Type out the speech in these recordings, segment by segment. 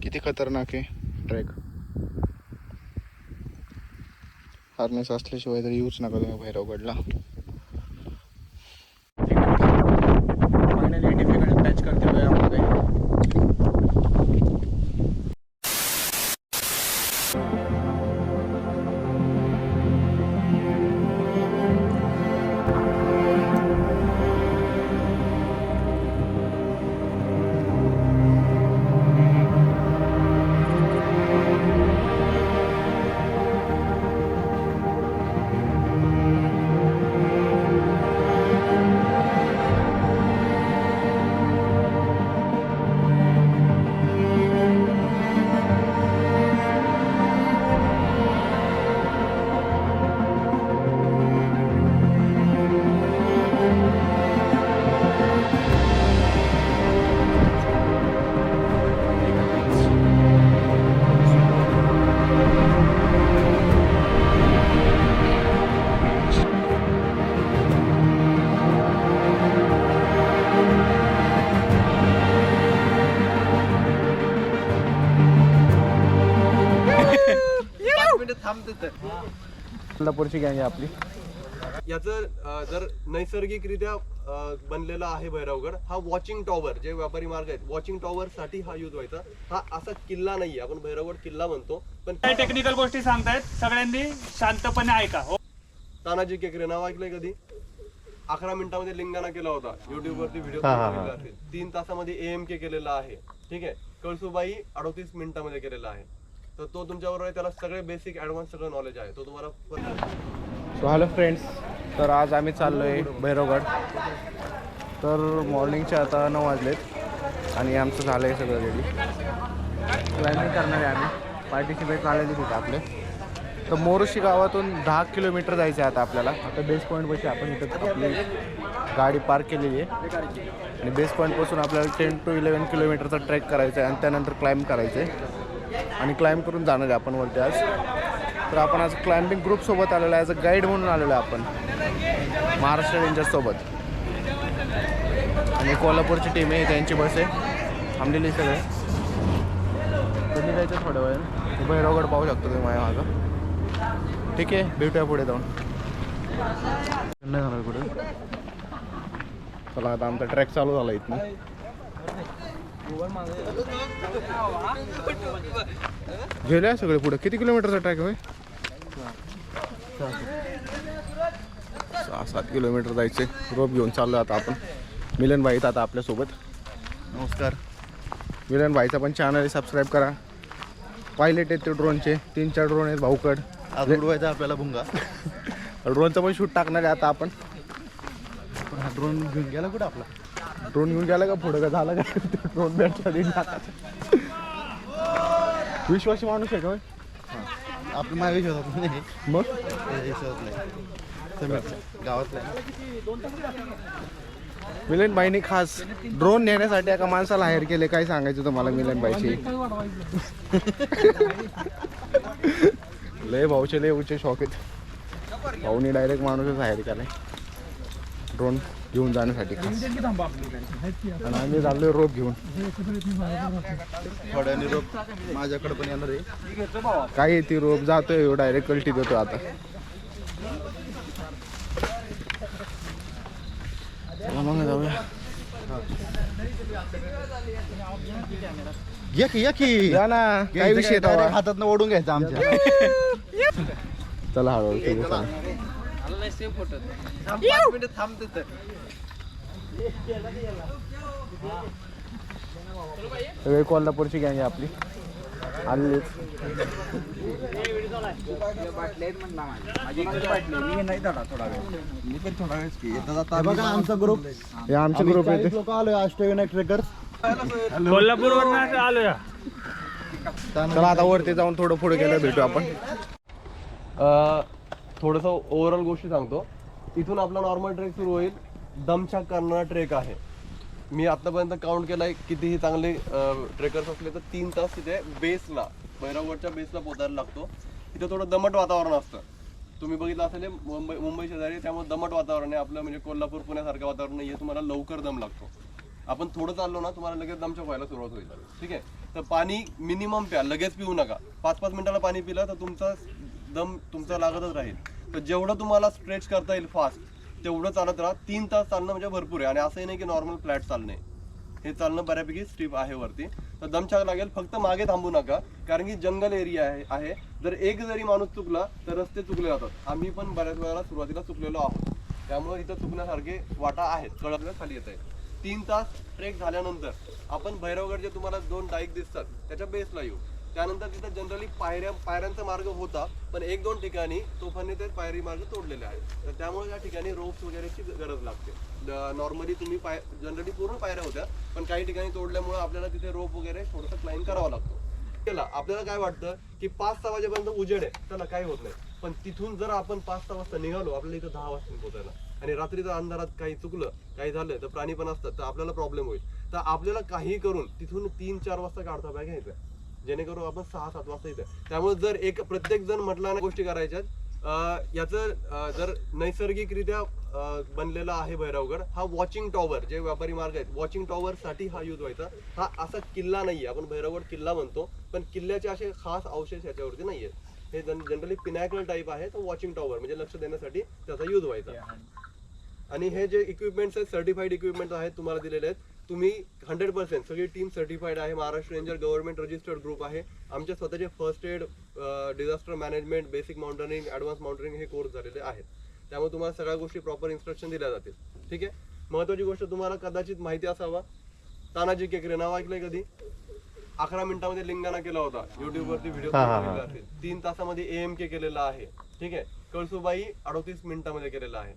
किती खतरनाक आहे ट्रेक. हार्नेस असल्याशिवाय तर येऊच नका तुम्ही भैरवगडला. फायनली डिफिकल्ट टच करते यामध्ये. कोल्हापूरची गँग आहे आपली. याचं जर नैसर्गिकरित्या बनलेला आहे भैरवगड हा वॉचिंग टॉवर, जे व्यापारी मार्ग आहेत वॉचिंग टॉवर साठी हा यूज व्हायचा. हा असा किल्ला नाहीये, आपण भैरवगड किल्ला म्हणतो. पण काही टेक्निकल गोष्टी सांगतायत, सगळ्यांनी शांतपणे ऐका. तानाजी केकरे नाव ऐकलंय कधी? 11 मिनिटांमध्ये लिंगाणा केला होता. युट्यूब वरती व्हिडिओ 3 तासामध्ये AMK केलेला आहे. ठीक आहे. कळसुबाई 38 मिनिटांमध्ये केलेला आहे. तर तो तुमच्याबरोबर आहे, त्याला सगळे बेसिक ऍडव्हान्स सगळं नॉलेज आहे. तो तुम्हाला. सो हॅलो फ्रेंड्स, तर आज आम्ही चाललो आहे भैरवगड. तर मॉर्निंगचे आता 9 वाजलेत आणि आमचं झालं आहे सगळं रेडी. क्लाइम्बिंग करणार आहे आम्ही. पार्टिसिपेट झालेली तिथे आपले. तर मोरुशी गावातून 10 किलोमीटर जायचं आहे आता आपल्याला. आता बेस पॉईंटपाशी आपण इथं आपली गाडी पार्क केलेली आहे आणि बेस पॉईंटपासून आपल्याला 10 to 11 किलोमीटरचा ट्रेक करायचा आहे आणि त्यानंतर क्लाइम्ब करायचं आहे आणि क्लाइम्ब करून जाणार आहे आपण वरती आज. तर आपण आज क्लाइम्बिंग ग्रुपसोबत आलेलो आहे, ॲज अ गाईड म्हणून आलेलो आहे आपण महाराष्ट्र रेंजर्ससोबत. आणि कोल्हापूरची टीम आहे, त्यांची बस आहे थांबलेली सगळे. तुम्ही जायचं थोड्या वेळ भैरवगड पाहू शकतो तुम्ही माझ्या मागं. ठीक आहे, भेटूया पुढे जाऊन. नाही जाणार पुढे. चला आता आमचा ट्रॅक चालू झाला इथनं. गेले सगळे पुढे. किती किलोमीटरचा ट्रॅक आहे? 6-7 किलोमीटर जायचे. रोप घेऊन चाललो आता आपण. मिलन भाई आता आपल्यासोबत. नमस्कार. मिलन भाईचा पण चॅनल आहे, सबस्क्राईब करा. पायलट आहेत ते ड्रोनचे, 3-4 ड्रोन आहेत भाऊकड. आज उडवायचा आपल्याला भुंगा. ड्रोनचं पण शूट टाकणार आहे आता आपण. हा ड्रोन घेऊन गेला कुठं आपला? ड्रोन घेऊन गेला का पुढं का झालं का? ड्रोन बॅटच्या दिन विश्वासी माणूस आहे का? आपण माझ्या विश्वासात नाही, मग विश्वासात नाही, गावातला मिलन भाईने खास ड्रोन नेण्यासाठी एका माणसाला हायर केले. काय सांगायचं तुम्हाला मिलन भाईची? लय भाऊचे लय उच्च शॉक आहेत. भाऊनी डायरेक्ट माणूसच हायर केलाय ड्रोन घेऊन जाण्यासाठी खास. आणि आम्ही चाललोय रोप घेऊन. थोड्याने रोप माझ्याकडे पण येणार आहे. काय ती रोप जातोय डायरेक्ट कल्टी देतो आता. चला मग जाऊया. या की या ना, काय विषय आहे? हातात ओढून घ्यायचं आमच्या. चला हळूहळू सगळे कोल्हापूरची गँग आहे आपली. आलेलीच बघा आमचा ग्रुप. हे आमचे ग्रुप आहे. लोक आलोय अष्टविनायक ट्रेकर्स. कोल्हापूरवरून आलोया. चला आता वरती जाऊन थोडं पुढे गेलं भेटू आपण. थोडंसं ओव्हरऑल गोष्टी सांगतो. इथून आपला नॉर्मल ट्रेक सुरू होईल. दमछाक करणारा ट्रेक आहे. मी आतापर्यंत काउंट केलाय, कितीही चांगले ट्रेकर्स असले तर 3 तास तिथे बेसला, भैरवगडच्या बेसला पोचायला लागतो. इथं थोडं दमट वातावरण असतं. तुम्ही बघितलं असेल मुंबई शेजारी, त्यामुळे दमट वातावरण आहे आपलं. म्हणजे कोल्हापूर पुण्यासारखं वातावरण नाही आहे. तुम्हाला लवकर दम लागतो. आपण थोडं चाललो ना तुम्हाला लगेच दमछाक व्हायला सुरुवात होईल. ठीक आहे, तर पाणी मिनिमम प्या, लगेच पिऊ नका. 5-5 मिनिटाला पाणी पिलं तर तुमचा दम तुमचा लागतच राहील. तर जेवढं तुम्हाला स्ट्रेच करता येईल फास्ट तेवढं चालत राहा. 3 तास चालणं म्हणजे भरपूर आहे. आणि असंही नाही की नॉर्मल फ्लॅट चालणे, हे चालणं बऱ्यापैकी स्टीप आहे वरती. तर दमछाक लागेल, फक्त मागे थांबू नका कारण की जंगल एरिया आहे. जर एक जरी माणूस चुकला तर रस्ते चुकले जातात. आम्ही पण बऱ्याच वेळेला सुरुवातीला चुकलेलो आहोत, त्यामुळे इथं चुकण्यासारखे वाटा आहेत. कळलं खाली येत आहे. 3 तास ट्रेक झाल्यानंतर आपण भैरवगड जे तुम्हाला 2 डाईक दिसतात त्याच्या बेसला येऊ. त्यानंतर तिथं जनरली पायऱ्यांचा मार्ग होता, पण 1-2 ठिकाणी तोफांनी ते पायरी मार्ग तोडलेले आहेत. तर त्यामुळे या ठिकाणी रोप्स वगैरेची गरज लागते. नॉर्मली तुम्ही जनरली पूर्ण पायऱ्या होत्या, पण काही ठिकाणी तोडल्यामुळे आपल्याला तिथे रोप वगैरे थोडंसं क्लाइंब करावा लागतो. केला आपल्याला काय वाटतं की 5-6 वाजेपर्यंत उजेड आहे, त्याला काही होत नाही. पण तिथून जर आपण 5-6 वाजता निघालो, आपल्याला इथं 10 वाजता पोहोचायला, आणि रात्रीच्या अंधारात काही चुकलं, काही झालं तर प्राणी पण असतात, तर आपल्याला प्रॉब्लेम होईल. तर आपल्याला काही करून तिथून 3-4 वाजता काढता पाहिजे घ्यायचं, जेणेकरून आपण 6-7 वाजता येतं. त्यामुळे जर प्रत्येक जण म्हटला गोष्टी करायच्यात, याचं जर नैसर्गिकरित्या बनलेला आहे भैरवगड, हा वॉचिंग टॉवर, जे व्यापारी मार्ग आहेत वॉचिंग टॉवर साठी हा यूज व्हायचा. हा असा किल्ला नाहीये, आपण भैरवगड किल्ला म्हणतो, पण किल्ल्याचे असे खास अवशेष याच्यावरती नाहीये. हे जनरली पिनॅकल टाईप आहे, तर वॉचिंग टॉवर म्हणजे लक्ष देण्यासाठी त्याचा यूज व्हायचा. आणि हे जे इक्विपमेंट्स आहेत सर्टिफाईड इक्विपमेंट आहेत तुम्हाला दिलेले आहेत. तुम्ही 100% सगळी टीम सर्टिफाईड आहे. Maharashtra ranger government registered group आहे. आमचे स्वतःचे first aid, disaster management, basic mountaineering, advance mountaineering हे कोर्स झालेले आहेत. त्यामुळे तुम्हाला सगळ्या गोष्टी प्रॉपर इन्स्ट्रक्शन दिल्या जातील. ठीक आहे. महत्त्वाची गोष्ट तुम्हाला कदाचित माहिती असावा, तानाजी केकरे नाव ऐकलंय कधी? 11 मिनिटांमध्ये लिंगाणा केला होता, युट्यूबवरती व्हिडिओ असेल. 3 तासामध्ये AMK केलेला आहे. ठीक आहे. कळसुबाई 38 मिनिटांमध्ये केलेला आहे.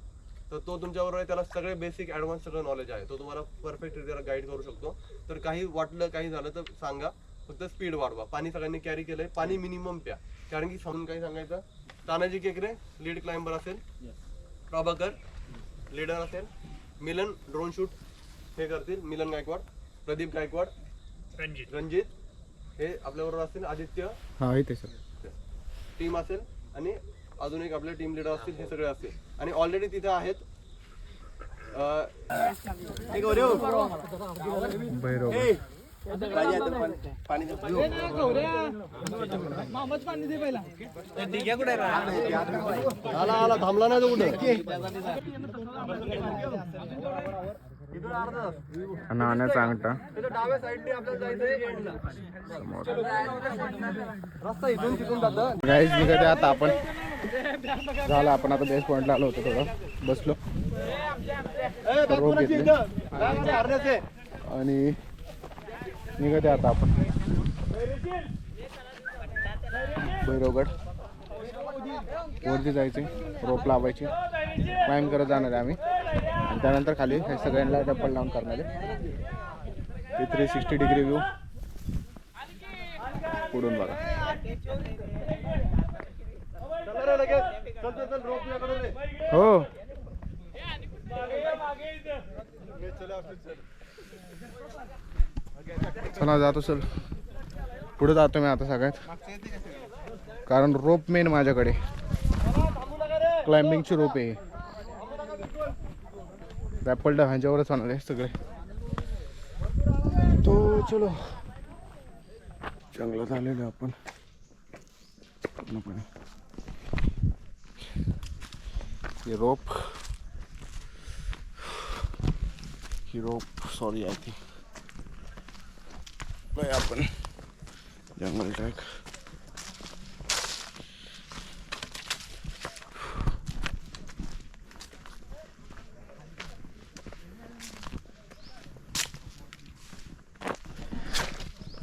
तर तो तुमच्याबरोबर आहे, त्याला सगळे बेसिक ॲडव्हान्स सगळं नॉलेज आहे. तो तुम्हाला परफेक्ट रित्या गाईड करू शकतो. तर काही वाटलं काही झालं तर सांगा, फक्त स्पीड वाढवा. पाणी सगळ्यांनी कॅरी केलंय, पाणी मिनिमम प्या. कारण की समजून काही सांगायचं, तानाजी केकरे लीड क्लाइंबर असेल, प्रभाकर लीडर असेल, मिलन ड्रोन शूट हे करतील, मिलन गायकवाड, प्रदीप गायकवाड, रणजित हे आपल्याबरोबर असतील, आदित्य टीम असेल, आणि अजून एक आपले टीम लीडर असतील, हे सगळे असतील. आणि ऑलरेडी तिथे आहेत आला थांबला नाही तो कुठे नाण्याचा अंगठा डाव्या साईडने आपल्याला जायचंय. रस्ता इथून तिथून जातं. गाईज निघते आता आपण. झालं, आपण आता बेस पॉइंटला आलो होतो, थोडं बसलो रोप घेतले आणि निघते आता आपण भैरवगड. वरती जायचे, रोप लावायची, क्लाइंब करत जाणार आहे आम्ही. आणि त्यानंतर खाली हे सगळ्यांना डबल लावून करणार आहे. ते 360 डिग्री व्ह्यू पुढून बघा. हो चला जातो. चल पुढे जातो मी आता सगळ्यात, कारण रोप मेन माझ्याकडे, क्लाइम्बिंगची रोप आहे. रॅपल ह्याच्यावरच होणार आहे सगळे. तो चलो चांगलं झालेलं आपण पूर्णपणे. ही रोप सॉरी आय थिंक आपण जंगल trek.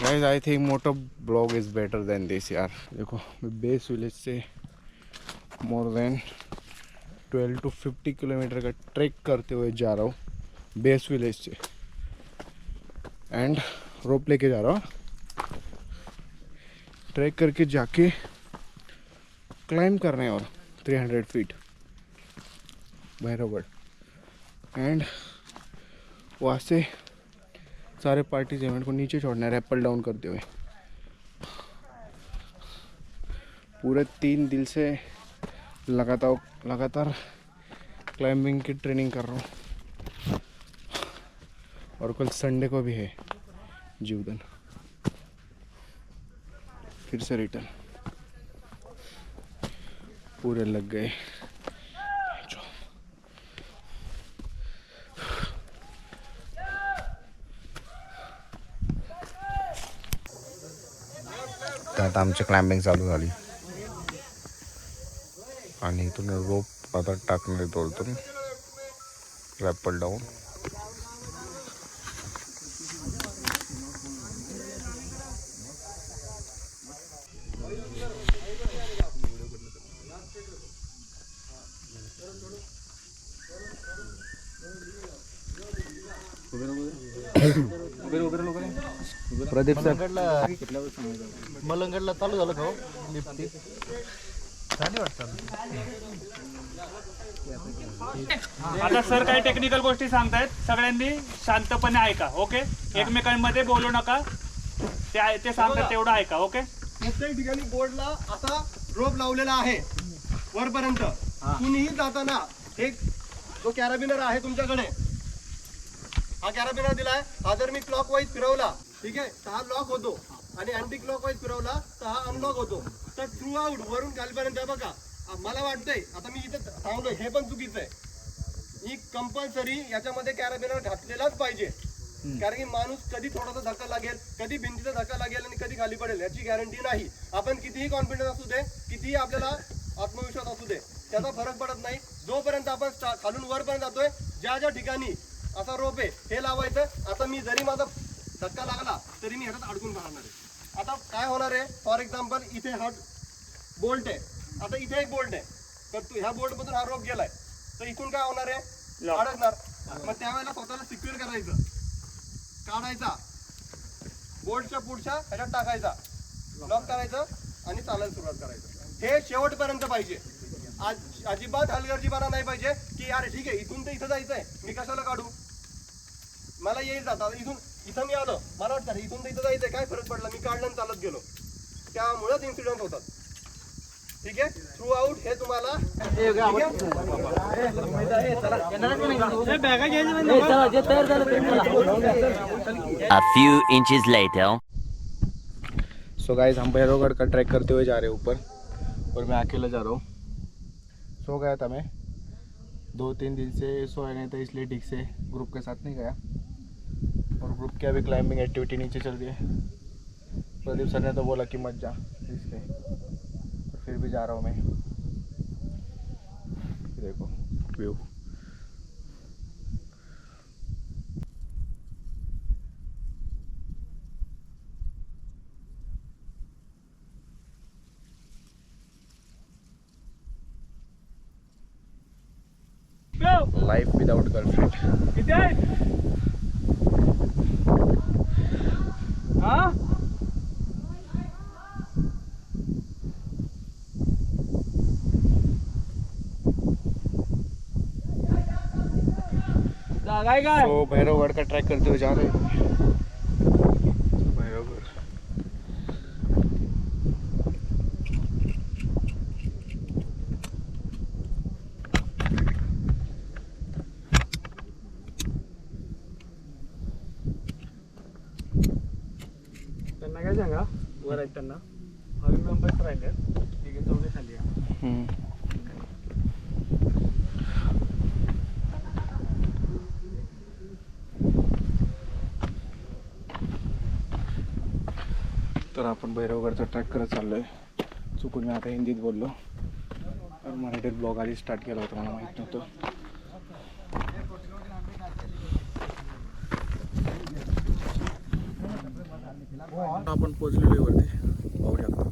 Guys I think moto vlog is better than this यार. देखो मैं बेस विलेज से मोर देन 12 to 50 किलोमीटर का ट्रैक करते हुए जा रहा हूँ बेस विलेज से, एंड रोप लेके जा रहा हूँ. ट्रैक करके जाके क्लाइंब करने और 300 फीट भैरवगढ़, एंड वहाँ से सारे पार्टीज इवेंट को नीचे छोड़ना है रैपल डाउन करते हुए. पूरे 3 दिन से लगातार क्लाइंबिंग की ट्रेनिंग कर रहा हूँ. और कल संडे को भी है जीवदन, फिर से रिटर्न। पूरे लग गए। तर आता आमची क्लाइम्बिंग चालू झाली आणि इथून रोप आता टाकणार तोडतून रॅपल डाऊन. प्रदीप सर मलंगडला चालू झालं का लिफ्टी झाली वाटतं. आता सर काही टेक्निकल गोष्टी सांगतायत, सगळ्यांनी शांतपणे ऐका. ओके, एकमेकांमध्ये बोलू नका. ते सांगतात तेवढं ऐका. ओके, प्रत्येक ठिकाणी बोर्डला असा रोप लावलेला आहे वरपर्यंत. कुणीही जाताना हे जो कॅराबिनर आहे तुमच्याकडे, हा कॅराबिनर दिलाय. हा जर मी क्लॉकवाईज फिरवला, ठीक आहे, तर हा लॉक होतो, आणि अँटी क्लॉकवाईज फिरवला तर हा अनलॉक होतो. तर थ्रू आउट वरून खालीपर्यंत बघा. मला वाटतंय आता मी इथं थांबलोय, हे पण चुकीचं आहे. ही कंपल्सरी याच्यामध्ये कॅराबिनर घातलेलाच पाहिजे, कारण की माणूस कधी थोडासा धक्का लागेल, कधी भिंतीचा धक्का लागेल आणि कधी खाली पडेल याची गॅरंटी नाही. आपण कितीही कॉन्फिडन्स असू दे, कितीही आपल्याला आत्मविश्वास असू दे, त्याचा फरक पडत नाही. जोपर्यंत आपण खालून वरपर्यंत जातोय, ज्या ज्या ठिकाणी असा रोप आहे हे लावायचं. आता मी जरी माझा धक्का लागला तरी मी ह्याच्यात अडकून राहणार आहे. आता काय होणार आहे, फॉर एक्झाम्पल इथे हा बोल्ट आहे, आता इथे एक बोल्ट आहे, तर तू ह्या बोल्ट मधून हा रोप गेलाय, तर इथून काय होणार आहे, अडकणार. मग त्यावेळेला स्वतःला सिक्युअर करायचं, काढायचा, बोल्टच्या पुढच्या ह्याच्यात टाकायचा, लॉक करायचं आणि चालायला सुरुवात करायचं. हे शेवटपर्यंत पाहिजे. अजिबात हलगर्जीपणा नाही पाहिजे की अरे ठीक आहे इथून तर इथं जायचंय, मी कशाला काढू, मला येईल जाता. इथं मी आलो, मला वाटतं इथून तर इथं जायचंय, काय फरक पडला, मी काढलं आणि चालत गेलो. त्यामुळेच इन्सिडेंट होतात. ठीक आहे, थ्रू आउट हे तुम्हाला A few inches later. So guys, हम भैरवगढ़ का ट्रैक करते हुए जा रहे हैं ऊपर, और मैं अकेला जा रहा हूँ. सो गया था मैं 2-3 दिन से, सोया नहीं था, इसलिए ठीक से ग्रुप के साथ नहीं गया. और ग्रुप की अभी क्लाइंबिंग एक्टिविटी नीचे चल रही है. प्रदीप सर ने तो बोला कि मत जा, इसलिए फिर भी जा रहा हूँ मैं. देखो व्यू. Life without girlfriend. किती आहे? हा, जागा आहे काय? तो भैरवगढ़ का ट्रैक करते हुए जा रहे हैं. भैरवगढ़. त्यांना काय सांगा, वर आहेत त्यांना, हवी मेंबर्स राहिले, ठीक आहे, चौघे खाली आहे. तर आपण भैरवगडचा ट्रॅक करत चाललोय. चुकून मी आता हिंदीत बोललो, पण मराठीत ब्लॉग आधी स्टार्ट केला होता, मला माहीत नव्हतं. आपण पोचलेलो वरती, पाहू शकता.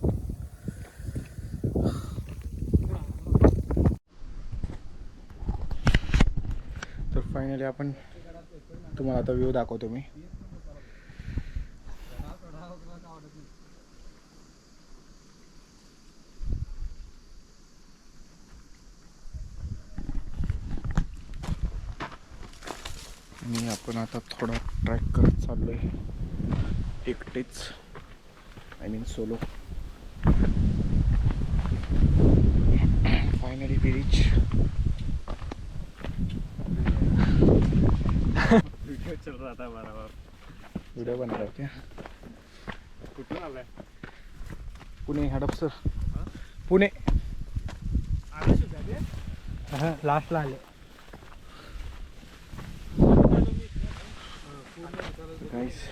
तर फायनली आपण तुम्हाला आता व्ह्यू दाखवतो मी. आणि आपण आता थोडा ट्रॅक करत चाललोय एकटेच, I mean solo. Finally we reach. Video बनवला क्या कुठून आलाय? पुणे हडपसर पुणे लास्टला आले. गाईस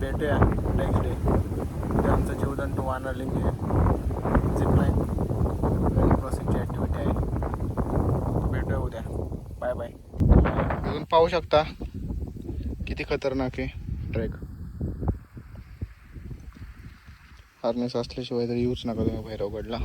भेटूया नेक्स्ट डे. उद्या आमचं जीवदान टू वानरलिंग आहे, झिपलाईन क्रॉसिंगची ॲक्टिव्हिटी आहे. भेटूया उद्या. Bye bye. अजून पाहू शकता किती खतरनाक आहे ट्रेक. हार्नेस असल्याशिवाय तरी यूज नका तुम्ही भैरवगडला.